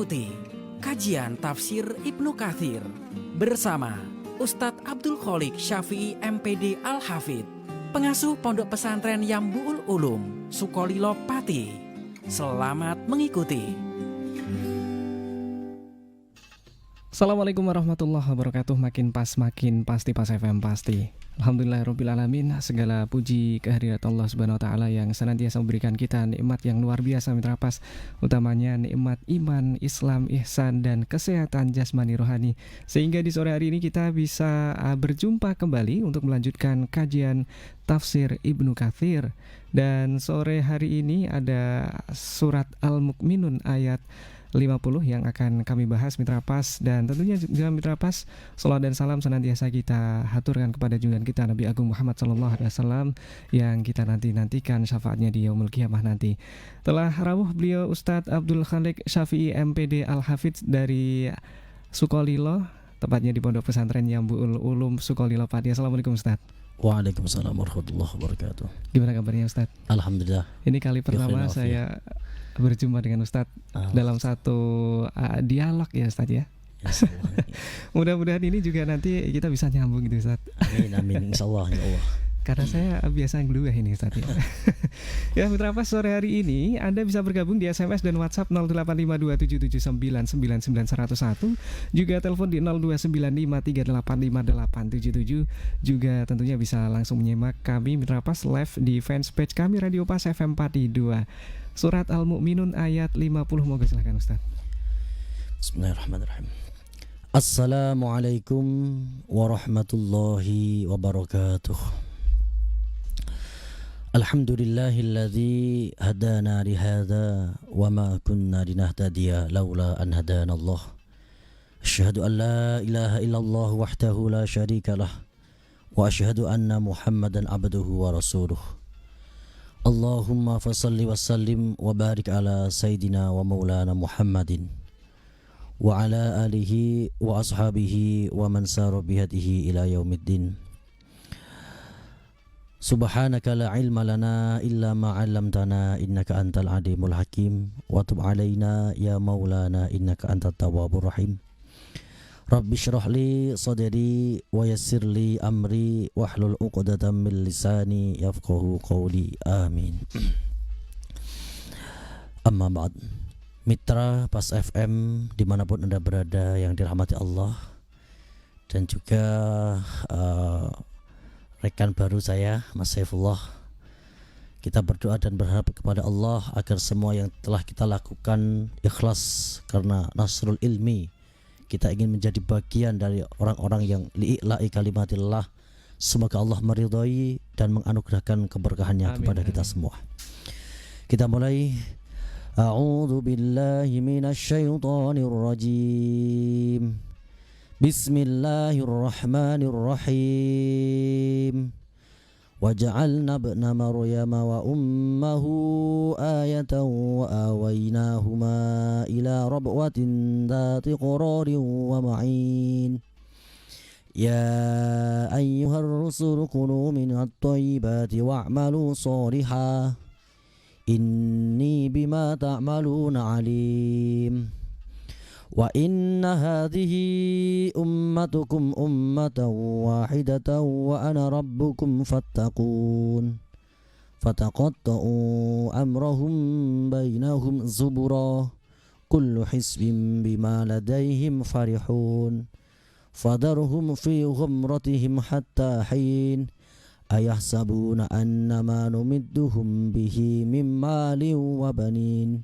Ikuti kajian tafsir Ibnu Katsir bersama Ustadz Abdul Kholik Syafi'i MPD Al-Hafidh, pengasuh Pondok Pesantren Yambu'ul Ulum, Sukolilo, Pati. Selamat mengikuti. Assalamualaikum warahmatullahi wabarakatuh. Makin pas, makin pasti, Pas FM pasti. Alhamdulillahirrabbilalamin. Segala puji kehadirat Allah Subhanahu wa Ta'ala yang senantiasa memberikan kita nikmat yang luar biasa, Mitra Pas. Utamanya nikmat iman, Islam, ihsan, dan kesehatan jasmani rohani. Sehingga di sore hari ini kita bisa berjumpa kembali untuk melanjutkan kajian tafsir Ibnu Katsir. Dan sore hari ini ada surat Al-Mu'minun ayat 50 yang akan kami bahas, Mitra Pas. Dan tentunya juga Mitra Pas, salawat dan salam senantiasa kita haturkan kepada junjungan kita Nabi Agung Muhammad SAW yang kita nantikan syafaatnya di yaumul qiyamah nanti. Telah rawuh beliau Ustadz Abdul Kholik Syafi'i MPD Al-Hafidh dari Sukolilo, tepatnya di Pondok Pesantren Yambu'ul Ulum, Sukolilo, Pati. Assalamualaikum Ustadz. Waalaikumsalam warahmatullahi wabarakatuh. Gimana kabarnya Ustadz? Alhamdulillah. Ini kali pertama saya berjumpa dengan Ustadz dalam satu dialog ya Ustadz ya. Mudah-mudahan ini juga nanti kita bisa nyambung gitu Ustadz. Amin, insyaallah ya Allah. Karena saya biasa ngeluh ini Ustadz ya. Ya Mitra Pas, sore hari ini Anda bisa bergabung di SMS dan WhatsApp 085277799901, juga telepon di 0295385877. Juga tentunya bisa langsung menyimak kami Mitra Pas live di fanspage kami Radio Pas FM Pati 2. Surat Al-Mu'minun ayat 50. Moga silakan Ustaz. Bismillahirrahmanirrahim. Assalamualaikum warahmatullahi wabarakatuh. Alhamdulillahilladzi hadana lihadza wa ma kunna linahtadiya laula an hadanallah. Asyhadu an la ilaha illallah wahdahu la syarika lah wa asyhadu anna Muhammadan abduhu wa rasuluh. Allahumma fasalli wa sallim wa barik ala Sayyidina wa maulana Muhammadin wa ala alihi wa ashabihi wa man sara bihadihi ila yaumiddin. Subhanaka la ilma lana illa ma 'allamtana innaka antal alimul hakim wa tub alaina ya maulana innaka antat tawwabur rahim. Rabbi syrah li sadri wa yassir li amri wahlul 'uqdatam min lisani yafqahu qawli. Amin. Amma ba'd. Mitra Pas FM dimanapun Anda berada yang dirahmati Allah, dan juga rekan baru saya Mas Saifullah, kita berdoa dan berharap kepada Allah agar semua yang telah kita lakukan ikhlas karena nasrul ilmi. Kita ingin menjadi bagian dari orang-orang yang li'ila'i kalimatillah. Semoga Allah meridhai dan menganugerahkan keberkahannya kepada kita semua. Kita mulai. A'udzu billahi minasyaitonir rajim. Bismillahirrahmanirrahim. وَجَعَلْنَا ابْنَ مَرْيَمَ وَأُمَّهُ آيَةً وَآوَيْنَاهُمَا إِلَى رَبْوَةٍ ذَاتِ قَرَارٍ وَمَعِينٍ يَا أَيُّهَا الرُّسُلُ كُلُوا مِنَ الطَّيِّبَاتِ وَاعْمَلُوا صَالِحًا إِنِّي بِمَا تَعْمَلُونَ عَلِيمٌ wa inna hadhihi ummatukum ummatan wahidatan wa ana rabbukum fattaqun fataqatta'u amrahum bainahum zubura kullu hisbin bima ladayhim farihun fadarhum fi ghamratihim hatta hin ayahsabuna annama numidduhum bihi min malin wa banin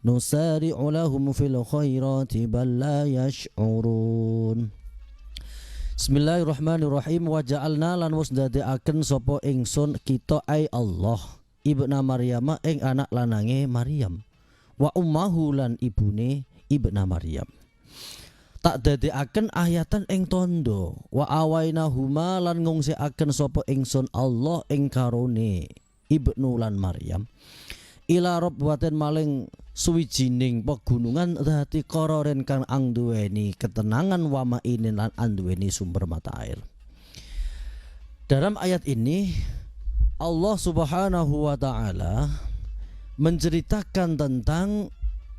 nusari'u lahum fil khairati bal la yash'urun. Bismillahirrahmanirrahim. Wa ja'alna lan wis dadekaken sapa ingsun kita ai Allah ibna Maryam ing anak lanange Maryam wa ummahu lan ibune ibna Maryam. Tak dadekaken ayatan ing tondo wa awainahuma lan ngungsikaken sapa ingsun Allah ing karone ibnu lan Maryam ila rabwaten maling suwijining pegunungan dadi qararin kang angduweni ketenangan wa ma'inin lan anduweni sumber mata air. Dalam ayat ini Allah Subhanahu wa taala menceritakan tentang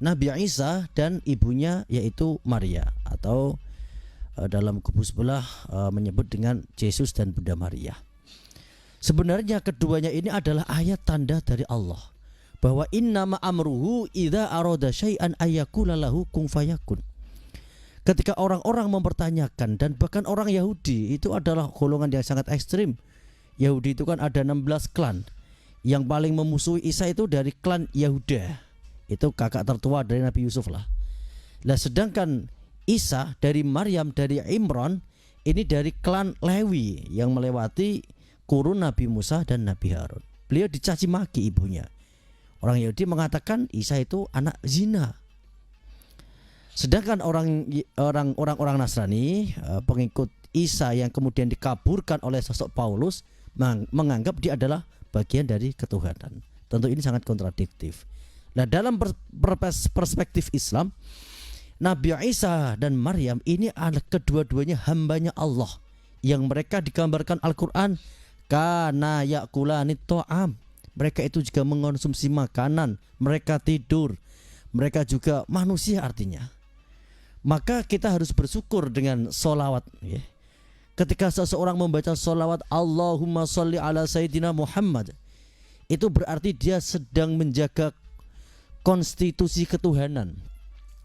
Nabi Isa dan ibunya yaitu Maria, atau dalam kubu sebelah menyebut dengan Yesus dan Bunda Maria. Sebenarnya keduanya ini adalah ayat tanda dari Allah bahwa innama amruhu idza arada syai'an ayyakula lahu kun fayakun. Ketika orang-orang mempertanyakan, dan bahkan orang Yahudi itu adalah golongan yang sangat ekstrim. Yahudi itu kan ada 16 klan. Yang paling memusuhi Isa itu dari klan Yahuda. Itu kakak tertua dari Nabi Yusuf lah. Nah, sedangkan Isa dari Maryam dari Imran ini dari klan Lewi yang melewati kurun Nabi Musa dan Nabi Harun. Beliau dicaci maki ibunya. Orang Yahudi mengatakan Isa itu anak zina. Sedangkan orang Nasrani, pengikut Isa yang kemudian dikaburkan oleh sosok Paulus, menganggap dia adalah bagian dari ketuhanan. Tentu ini sangat kontradiktif. Nah, dalam perspektif Islam, Nabi Isa dan Maryam ini adalah kedua-duanya hambanya Allah, yang mereka digambarkan Al-Quran kana yakulani to'am. Mereka itu juga mengonsumsi makanan, mereka tidur, mereka juga manusia artinya. Maka kita harus bersyukur dengan sholawat ya. Ketika seseorang membaca sholawat Allahumma sholli ala Sayyidina Muhammad, itu berarti dia sedang menjaga konstitusi ketuhanan,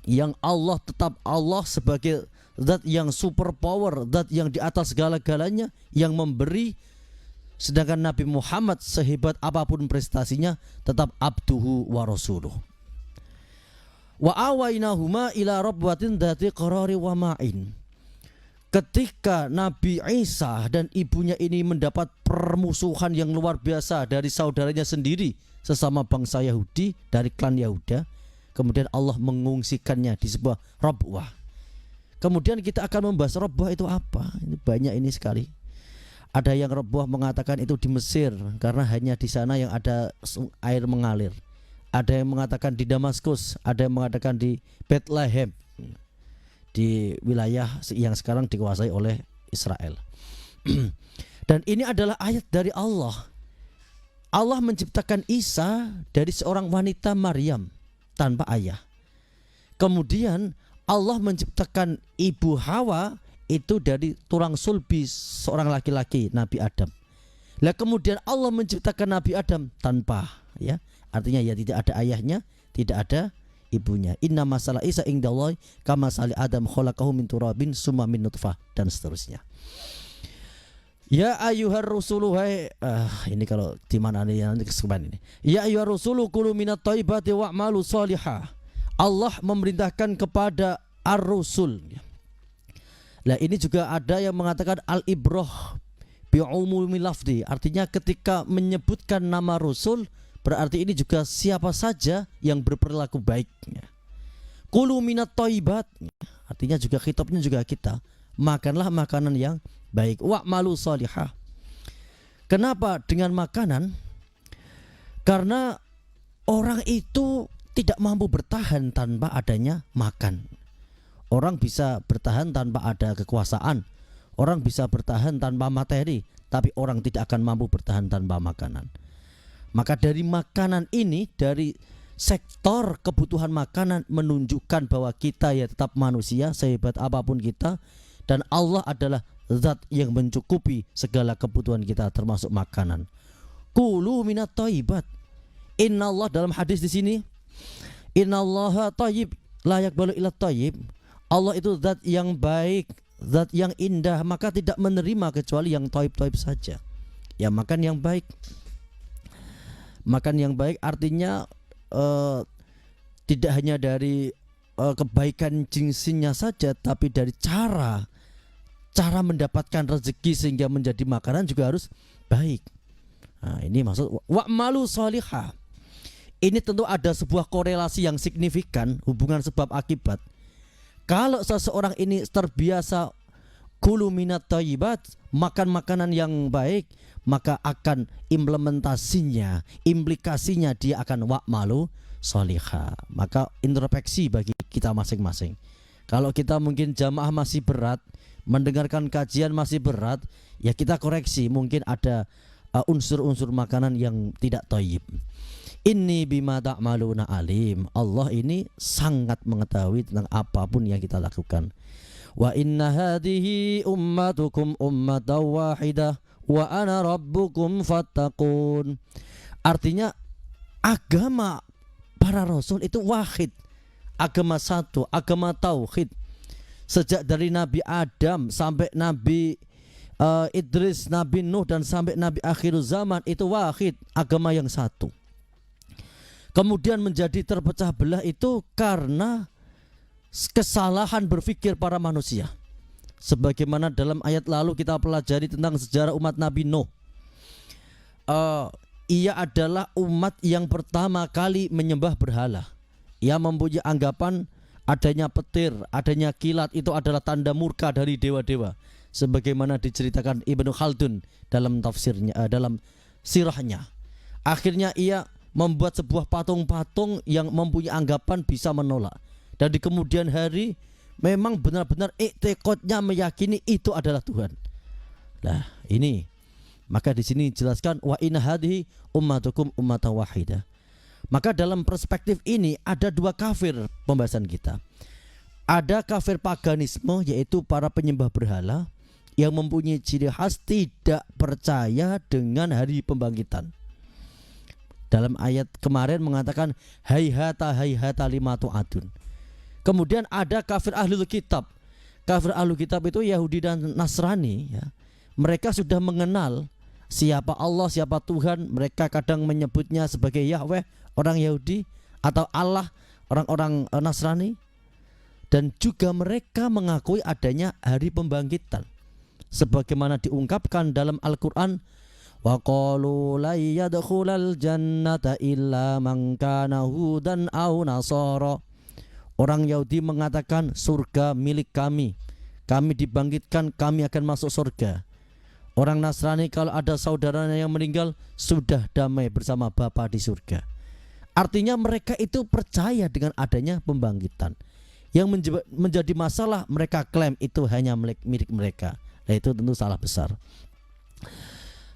yang Allah tetap Allah sebagai zat yang super power, zat yang di atas segala-galanya, yang memberi. Sedangkan Nabi Muhammad sehebat apapun prestasinya tetap abduhu wa rasuluh. Wa awainahuma ila rabbatin dzati qarari wa ma'in. Ketika Nabi Isa dan ibunya ini mendapat permusuhan yang luar biasa dari saudaranya sendiri sesama bangsa Yahudi dari klan Yahuda, kemudian Allah mengungsikannya di sebuah rabwah. Kemudian kita akan membahas rabwah itu apa. Ini banyak ini sekali. Ada yang rabwah mengatakan itu di Mesir karena hanya di sana yang ada air mengalir. Ada yang mengatakan di Damaskus, ada yang mengatakan di Bethlehem, di wilayah yang sekarang dikuasai oleh Israel. Dan ini adalah ayat dari Allah. Allah menciptakan Isa dari seorang wanita Maryam tanpa ayah. Kemudian Allah menciptakan ibu Hawa itu dari tulang sulbi seorang laki-laki, Nabi Adam. Lah kemudian Allah menciptakan Nabi Adam tanpa ya. Artinya ya tidak ada ayahnya, tidak ada ibunya. Inna masalah Isa indallahi kama sali Adam khalaqahu min turabin summa min nutfah, dan seterusnya. Ya ayyuhar rusulu, ini kalau di mana nih nanti kesempatan ini. Ya ayyuhar rusulu kulu minat thayyibati wa'malu shalihah. Allah memerintahkan kepada ar-rusul. Nah, ini juga ada yang mengatakan al-ibrah bi'umumi lafdi. Artinya ketika menyebutkan nama Rasul, berarti ini juga siapa saja yang berperilaku baik. Kulu minat thayyibat, artinya juga khitabnya juga kita. Makanlah makanan yang baik. Wa'malu shalihah. Kenapa dengan makanan? Karena orang itu tidak mampu bertahan tanpa adanya makan. Orang bisa bertahan tanpa ada kekuasaan. Orang bisa bertahan tanpa materi, tapi orang tidak akan mampu bertahan tanpa makanan. Maka dari makanan ini, dari sektor kebutuhan makanan menunjukkan bahwa kita ya tetap manusia sehebat apapun kita, dan Allah adalah zat yang mencukupi segala kebutuhan kita termasuk makanan. Kulu minat thayyibat. Innallah, dalam hadis di sini, innallaha thayyib la yaqbalu illa thayyib. Allah itu zat yang baik, zat yang indah, maka tidak menerima kecuali yang thayyib saja. Ya, makan yang baik. Makan yang baik artinya tidak hanya dari kebaikan jinsinya saja, tapi dari cara mendapatkan rezeki sehingga menjadi makanan juga harus baik. Nah, ini maksud wa'malu shalihah. Ini tentu ada sebuah korelasi yang signifikan, hubungan sebab akibat. Kalau seseorang ini terbiasa kulu minat thayyibat, makan makanan yang baik, maka akan implementasinya, implikasinya dia akan wa'malu sholihah. Maka introspeksi bagi kita masing-masing. Kalau kita mungkin jamaah masih berat, mendengarkan kajian masih berat, ya kita koreksi, mungkin ada unsur-unsur makanan yang tidak thayyib. Inni bima ta'maluna alim. Allah ini sangat mengetahui tentang apapun yang kita lakukan. Wa inna hadhihi ummatukum ummatan wahidah wa ana rabbukum fattaqun. Artinya agama para rasul itu wahid, agama satu, agama tauhid. Sejak dari Nabi Adam sampai Nabi Idris, Nabi Nuh dan sampai Nabi akhir zaman itu wahid, agama yang satu. Kemudian menjadi terpecah belah itu karena kesalahan berpikir para manusia. Sebagaimana dalam ayat lalu kita pelajari tentang sejarah umat Nabi Nuh. Ia adalah umat yang pertama kali menyembah berhala. Ia mempunyai anggapan adanya petir, adanya kilat itu adalah tanda murka dari dewa-dewa. Sebagaimana diceritakan Ibnu Khaldun dalam tafsirnya, dalam sirahnya. Akhirnya ia membuat sebuah patung-patung yang mempunyai anggapan bisa menolak. Dan di kemudian hari memang benar-benar i'tiqadnya meyakini itu adalah Tuhan. Nah, ini maka di sini dijelaskan wa inna hadhihi ummatukum ummatan wahidah. Maka dalam perspektif ini ada dua kafir pembahasan kita. Ada kafir paganisme, yaitu para penyembah berhala yang mempunyai ciri khas tidak percaya dengan hari pembangkitan. Dalam ayat kemarin mengatakan hayhata lima tu'adun. Kemudian ada kafir ahlul kitab. Kafir ahlul kitab itu Yahudi dan Nasrani ya. Mereka sudah mengenal siapa Allah, siapa Tuhan. Mereka kadang menyebutnya sebagai Yahweh, orang Yahudi, atau Allah, orang-orang Nasrani. Dan juga mereka mengakui adanya hari pembangkitan. Sebagaimana diungkapkan dalam Al-Quran, wa qalu la yadkhulal jannata illa man kana hudan aw nasara. Orang Yahudi mengatakan surga milik kami. Kami dibangkitkan, kami akan masuk surga. Orang Nasrani kalau ada saudaranya yang meninggal sudah damai bersama Bapa di surga. Artinya mereka itu percaya dengan adanya pembangkitan. Yang menjadi masalah mereka klaim itu hanya milik mereka. Nah, itu tentu salah besar.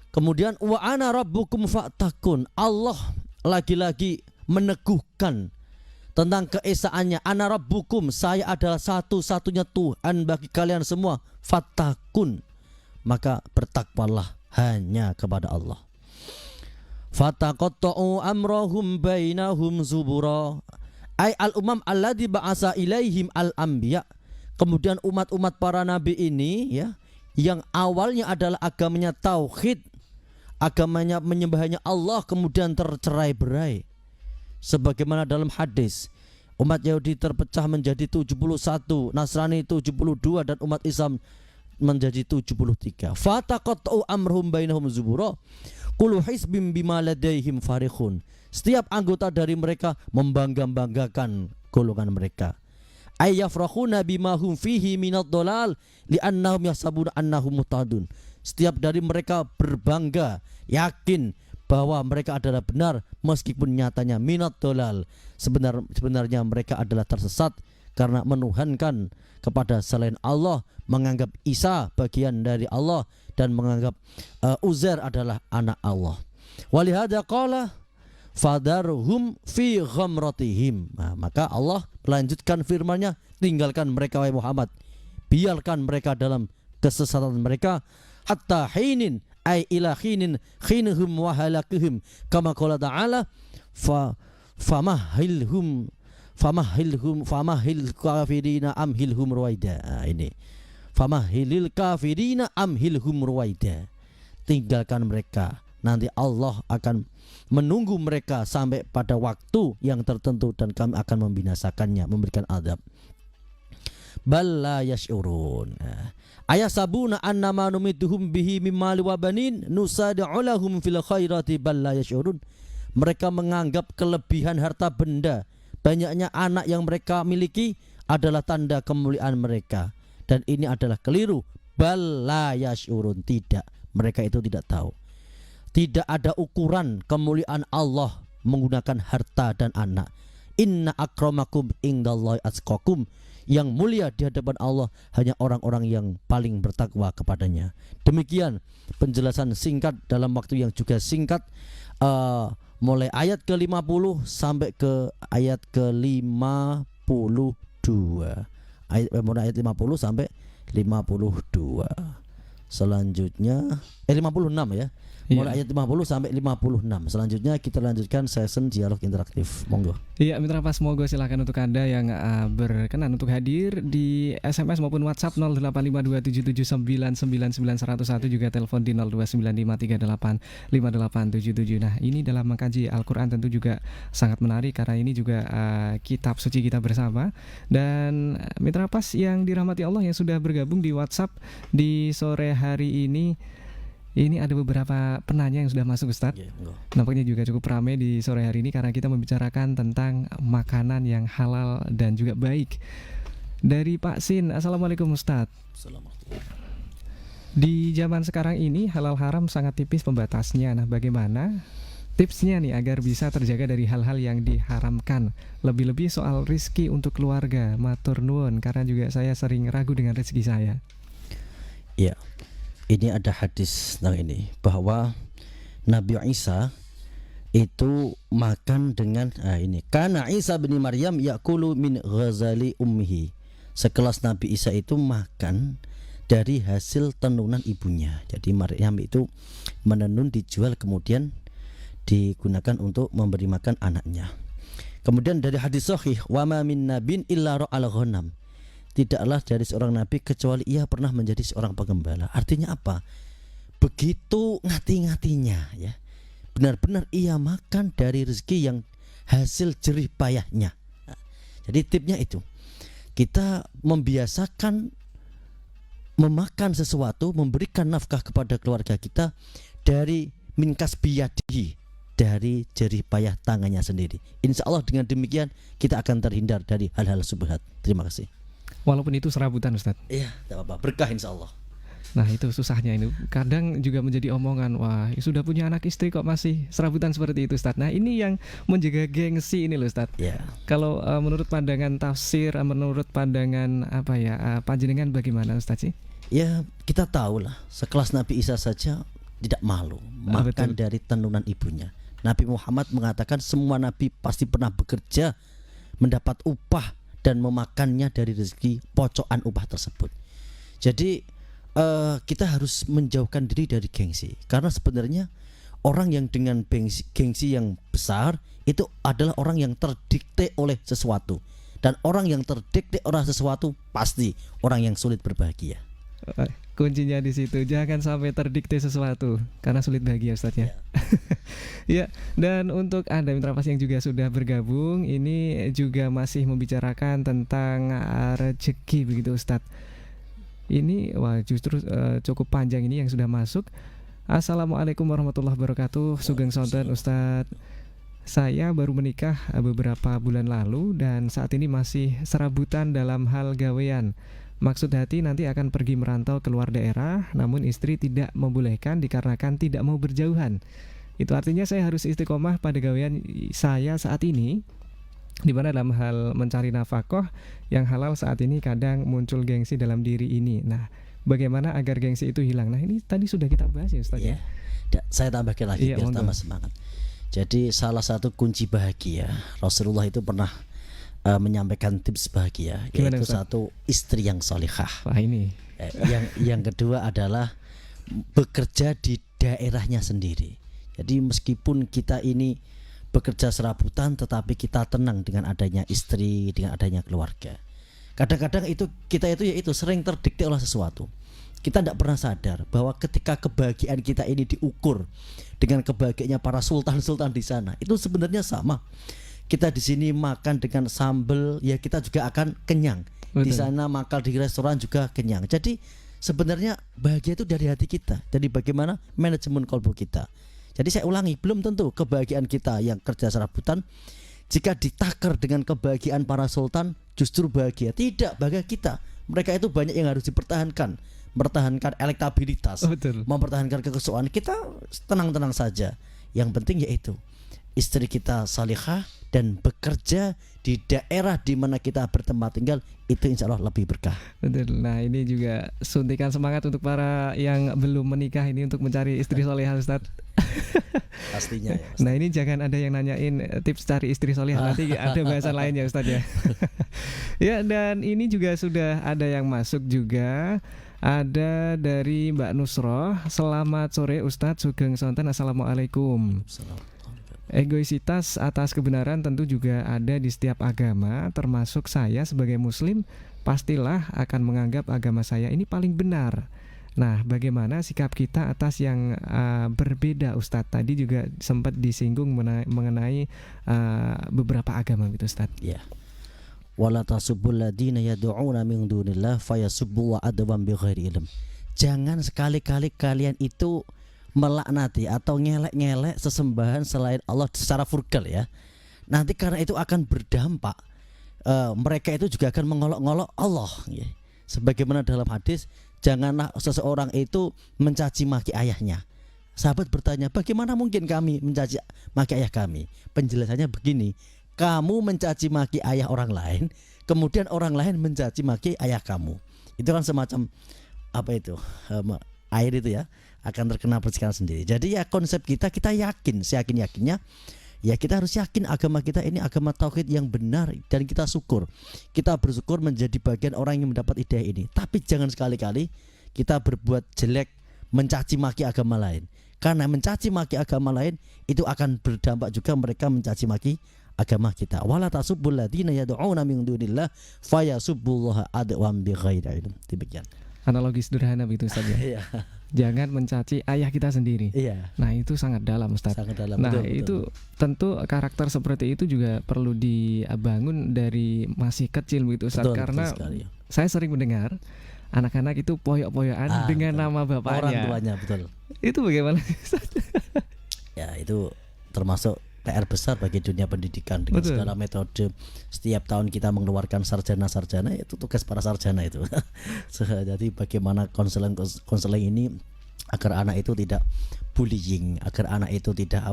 Kemudian wa ana rabbukum fa'takun. Allah lagi-lagi meneguhkan tentang keesaannya. Ana rabbukum, saya adalah satu-satunya Tuhan bagi kalian semua. Fattakun, maka bertakwalah hanya kepada Allah. Fataqatta'u amrahum bainahum zubura. Ai al-umam alladzi ba'asa ilaihim al-anbiya. Kemudian umat-umat para nabi ini ya, yang awalnya adalah agamanya tauhid, agamanya menyembahnya Allah, kemudian tercerai-berai. Sebagaimana dalam hadis, umat Yahudi terpecah menjadi 71, Nasrani 72, dan umat Islam menjadi 73. Fataqatta'u amrhum bainahum zubura. Kullu hizbim bima ladaihim farihun. Setiap anggota dari mereka membangga-banggakan golongan mereka. Ayyafrahuna bima hum fihi minad dolal li'annahum yahsabuna annahum muhtadun. Setiap dari mereka berbangga, yakin bahwa mereka adalah benar meskipun nyatanya minat dolal, sebenarnya mereka adalah tersesat karena menuhankan kepada selain Allah, menganggap Isa bagian dari Allah dan menganggap Uzair adalah anak Allah. Walihada qala fadarhum fi ghamratihim. Nah, maka Allah melanjutkan firman-Nya, tinggalkan mereka wahai Muhammad, biarkan mereka dalam kesesatan mereka hatta hinin ay ila hinin khinhum wa halakuhum kama qala ta'ala famahilhum famahil kafirina amhilhum ruwaida. Ini famahilil kafirina amhilhum ruwaida. Tinggalkan mereka, nanti Allah akan menunggu mereka sampai pada waktu yang tertentu dan kami akan membinasakannya, memberikan azab. Balla yash'urun. Ayasabuna annama numituhum bihi mimmal wa banin nusadi'u lahum fil khairati balla yash'urun. Mereka menganggap kelebihan harta benda, banyaknya anak yang mereka miliki adalah tanda kemuliaan mereka, dan ini adalah keliru. Balla yash'urun, tidak, mereka itu tidak tahu. Tidak ada ukuran kemuliaan Allah menggunakan harta dan anak. Inna akramakum indallahi atqakum. Yang mulia di hadapan Allah hanya orang-orang yang paling bertakwa kepadanya. Demikian penjelasan singkat dalam waktu yang juga singkat mulai ayat ke-50 sampai ke ayat ke-52. Mulai ayat 50 sampai 52. Selanjutnya 56 ya. Mulai ayat 50 sampai 56. Selanjutnya kita lanjutkan session dialog interaktif. Monggo. Iya, Mitra Pas, monggo silakan untuk Anda yang berkenan untuk hadir di SMS maupun WhatsApp 085277999901 juga telepon di 0295385877. Nah, ini dalam mengkaji Al-Qur'an tentu juga sangat menarik karena ini juga kitab suci kita bersama. Dan Mitra Pas yang dirahmati Allah yang sudah bergabung di WhatsApp di sore hari ini ada beberapa penanya yang sudah masuk, Ustadz. Nampaknya juga cukup ramai di sore hari ini karena kita membicarakan tentang makanan yang halal dan juga baik. Dari Pak Sin, Assalamualaikum Ustadz. Di zaman sekarang ini halal haram sangat tipis pembatasnya. Nah, bagaimana tipsnya nih agar bisa terjaga dari hal-hal yang diharamkan? Lebih-lebih soal rizki untuk keluarga. Matur nuwun, karena juga saya sering ragu dengan rezeki saya. Iya. Ini ada hadis tentang ini bahwa Nabi Isa itu makan dengan ini. Karena Isa bin Maryam yakulu min ghazali ummihi. Sekelas Nabi Isa itu makan dari hasil tenunan ibunya. Jadi Maryam itu menenun, dijual, kemudian digunakan untuk memberi makan anaknya. Kemudian dari hadis sahih, wa ma min nabin illa ra'al ghanam. Tidaklah dari seorang nabi kecuali ia pernah menjadi seorang penggembala. Artinya apa? Begitu ngati-ngatinya ya. Benar-benar ia makan dari rezeki yang hasil jerih payahnya. Nah, jadi tipnya itu. Kita membiasakan memakan sesuatu, memberikan nafkah kepada keluarga kita dari minkas biyadihi, dari jerih payah tangannya sendiri. Insya Allah dengan demikian kita akan terhindar dari hal-hal subhat. Terima kasih. Walaupun itu serabutan, Ustadz. Iya, tidak apa-apa. Berkah insya Allah. Nah, itu susahnya ini. Kadang juga menjadi omongan, wah sudah punya anak istri kok masih serabutan seperti itu, Ustadz. Nah, ini yang menjaga gengsi ini loh, Ustadz. Ya. Kalau menurut pandangan tafsir, menurut pandangan panjenengan bagaimana, Ustadz sih? Ya, kita tahu lah. Sekelas Nabi Isa saja tidak malu makan dari tenunan ibunya. Nabi Muhammad mengatakan semua nabi pasti pernah bekerja mendapat upah dan memakannya dari rezeki pocokan upah tersebut. Jadi kita harus menjauhkan diri dari gengsi. Karena sebenarnya orang yang dengan gengsi yang besar itu adalah orang yang terdikte oleh sesuatu. Dan orang yang terdikte oleh sesuatu pasti orang yang sulit berbahagia. Kuncinya di situ, jangan sampai terdikte sesuatu karena sulit bahagia, Ustadz ya. Ya, dan untuk Anda Mitra Pas yang juga sudah bergabung, ini juga masih membicarakan tentang rezeki begitu, Ustadz. Ini justru cukup panjang ini yang sudah masuk. Assalamualaikum warahmatullahi wabarakatuh. Sugeng sonten Ustadz. Saya baru menikah beberapa bulan lalu dan saat ini masih serabutan dalam hal gawean. Maksud hati nanti akan pergi merantau keluar daerah, namun istri tidak membolehkan dikarenakan tidak mau berjauhan. Itu artinya saya harus istiqomah pada gawean saya saat ini, di mana dalam hal mencari nafkah yang halal saat ini kadang muncul gengsi dalam diri ini. Nah, bagaimana agar gengsi itu hilang? Nah, ini tadi sudah kita bahas ya, Ustaz ya. Saya tambahkan lagi biar tambah semangat. Jadi salah satu kunci bahagia, Rasulullah itu pernah menyampaikan tips bahagia. Gimana, yaitu Ustaz? Satu, istri yang solihah. Wah, ini. Yang kedua adalah bekerja di daerahnya sendiri. Jadi meskipun kita ini bekerja serabutan, tetapi kita tenang dengan adanya istri, dengan adanya keluarga. Kadang-kadang kita itu sering terdikte oleh sesuatu. Kita tidak pernah sadar bahwa ketika kebahagiaan kita ini diukur dengan kebahagiaannya para sultan-sultan di sana, itu sebenarnya sama. Kita di sini makan dengan sambal, ya kita juga akan kenyang. Betul. Di sana makan di restoran juga kenyang. Jadi sebenarnya bahagia itu dari hati kita, dari bagaimana manajemen kalbu kita. Jadi saya ulangi, belum tentu kebahagiaan kita yang kerja serabutan jika ditakar dengan kebahagiaan para sultan justru bahagia. Tidak, bahagia kita. Mereka itu banyak yang harus dipertahankan, mempertahankan elektabilitas, mempertahankan kekesewaan. Kita tenang-tenang saja. Yang penting yaitu istri kita salihah dan bekerja di daerah di mana kita bertempat tinggal, itu insya Allah lebih berkah. Betul. Nah, ini juga suntikan semangat untuk para yang belum menikah ini untuk mencari istri salihah, Ustaz. Pastinya ya. Nah ini jangan ada yang nanyain tips cari istri solihah, nanti ada bahasan lain ya Ustadz ya. Ya, dan ini juga sudah ada yang masuk juga. Ada dari Mbak Nusroh. Selamat sore Ustadz Sugeng Sonten, assalamualaikum. Egoisitas atas kebenaran tentu juga ada di setiap agama, termasuk saya sebagai muslim pastilah akan menganggap agama saya ini paling benar. Nah, bagaimana sikap kita atas yang berbeda Ustadz? Tadi juga sempat disinggung mengenai beberapa agama gitu Ustadz. Ya. Wala tasubbul ladina yad'una min dunillah fayasubbu adwan bighairi ilm. Jangan sekali-kali kalian itu melaknati atau ngelek-ngelek sesembahan selain Allah secara vulgar ya. Nanti karena itu akan berdampak mereka itu juga akan mengolok-ngolok Allah ya. Sebagaimana dalam hadis, janganlah seseorang itu mencaci maki ayahnya. Sahabat bertanya, bagaimana mungkin kami mencaci maki ayah kami? Penjelasannya begini, kamu mencaci maki ayah orang lain, kemudian orang lain mencaci maki ayah kamu. Itu kan semacam apa itu? Air itu ya, akan terkena percikan sendiri. Jadi ya konsep kita yakin, seyakin-yakinnya ya kita harus yakin agama kita ini agama tauhid yang benar, dan kita syukur. Kita bersyukur menjadi bagian orang yang mendapat hidayah ini. Tapi jangan sekali-kali kita berbuat jelek, mencaci maki agama lain. Karena mencaci maki agama lain itu akan berdampak juga mereka mencaci maki agama kita. Wala tasubbul ladina yad'una min dunillah fayasubbullaha adwan bighairi ilm. Demikian. Analogi sederhana begitu Ustaz ya. Jangan mencaci ayah kita sendiri. Iya. Nah itu sangat dalam Ustaz. Sangat dalam. Nah betul. Itu tentu karakter seperti itu juga perlu dibangun dari masih kecil begitu Ustaz. Karena saya sering mendengar anak-anak itu poyok-poyokan dengan nama bapaknya, orang tuanya, betul. Itu bagaimana Ustaz? Ya itu termasuk PR besar bagi dunia pendidikan dengan segala metode. Setiap tahun kita mengeluarkan sarjana-sarjana, itu tugas para sarjana itu. Jadi bagaimana konseling ini agar anak itu tidak bullying, agar anak itu tidak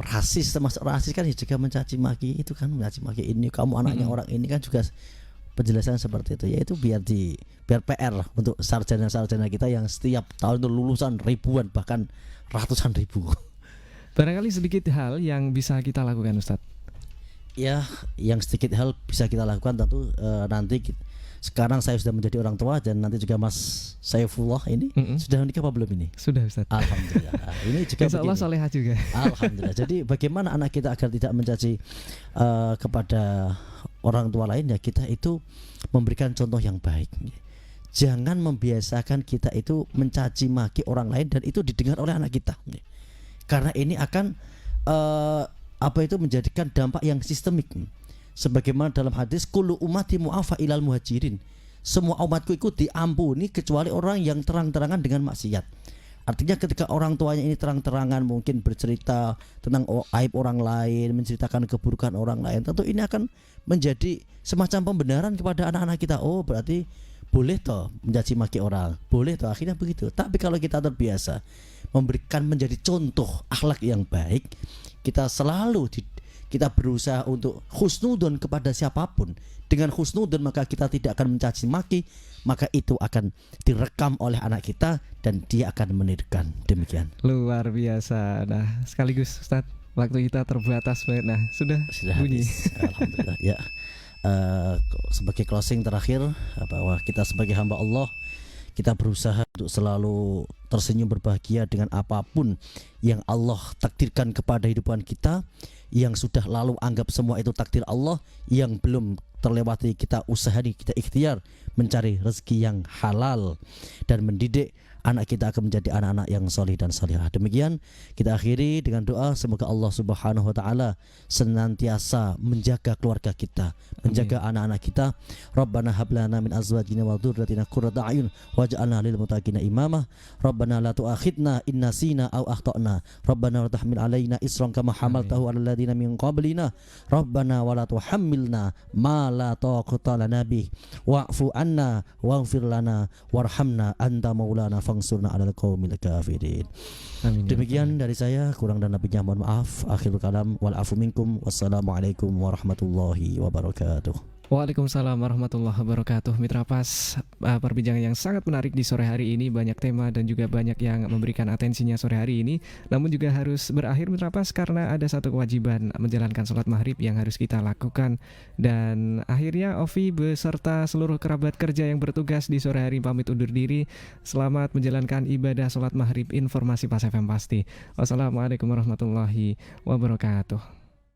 rasis. Termasuk rasis kan juga mencaci maki, itu kan mencaci maki ini kamu anaknya orang ini kan juga penjelasan seperti itu. Yaitu biar PR lah untuk sarjana-sarjana kita yang setiap tahun itu lulusan ribuan bahkan ratusan ribu. Barangkali sedikit hal yang bisa kita lakukan Ustadz. Ya, yang sedikit hal bisa kita lakukan tentu nanti sekarang saya sudah menjadi orang tua, dan nanti juga Mas Saifullah ini sudah menikah apa belum ini? Sudah Ustadz. Alhamdulillah. Ini juga Insya Allah solehah juga. Alhamdulillah. Jadi bagaimana anak kita agar tidak mencaci kepada orang tua lain, ya kita itu memberikan contoh yang baik. Jangan membiasakan kita itu mencaci maki orang lain dan itu didengar oleh anak kita. Karena ini akan menjadikan dampak yang sistemik. Sebagaimana dalam hadis, kullu ummati mu'afa ilal muhajirin. Semua umatku itu diampuni kecuali orang yang terang-terangan dengan maksiat. Artinya ketika orang tuanya ini terang-terangan mungkin bercerita tentang aib orang lain, menceritakan keburukan orang lain, tentu ini akan menjadi semacam pembenaran kepada anak-anak kita. Oh, berarti boleh toh mencaci maki orang, boleh toh, akhirnya begitu. Tapi kalau kita terbiasa memberikan menjadi contoh akhlak yang baik, kita kita berusaha untuk husnudon kepada siapapun. Dengan husnudon maka kita tidak akan mencaci maki, maka itu akan direkam oleh anak kita dan dia akan menirukan. Demikian. Luar biasa. Nah, sekaligus Ustaz, waktu kita terbatas banget. Nah, sudah bunyi. Alhamdulillah. Ya. Sebagai closing terakhir, bahwa kita sebagai hamba Allah, kita berusaha untuk selalu tersenyum berbahagia dengan apapun yang Allah takdirkan kepada kehidupan kita. Yang sudah lalu anggap semua itu takdir Allah, yang belum terlewati kita usahani, kita ikhtiar mencari rezeki yang halal dan mendidik anak kita akan menjadi anak-anak yang solih dan solihah. Demikian kita akhiri dengan doa, semoga Allah Subhanahu wa taala senantiasa menjaga keluarga kita, menjaga anak-anak kita. Rabbana hab lana min azwajina wa dzurriyyatina qurrata a'yun waj'alna lil muttaqina imama. Rabbana la tu'akhidna in nasina aw akhtana. Rabbana la tahmil alaina isran kama hamaltahu 'alal ladzina min qablina. Rabbana wa la tuhammilna ma la taqata lana bih wa'fu 'anna waghfir lana warhamna anta maulana fangsurna 'alal qaumil kafirin. Amin. Demikian dari saya, kurang dan lebihnya mohon maaf. Akhirul kalam wal afu minkum. Wassalamualaikum warahmatullahi wabarakatuh. Waalaikumsalam warahmatullahi wabarakatuh. Mitra Pas, perbincangan yang sangat menarik di sore hari ini, banyak tema dan juga banyak yang memberikan atensinya sore hari ini. Namun juga harus berakhir Mitra Pas karena ada satu kewajiban menjalankan sholat maghrib yang harus kita lakukan. Dan akhirnya Ovi beserta seluruh kerabat kerja yang bertugas di sore hari pamit undur diri. Selamat menjalankan ibadah sholat maghrib. Informasi Pas FM Pasti. Wassalamualaikum warahmatullahi wabarakatuh.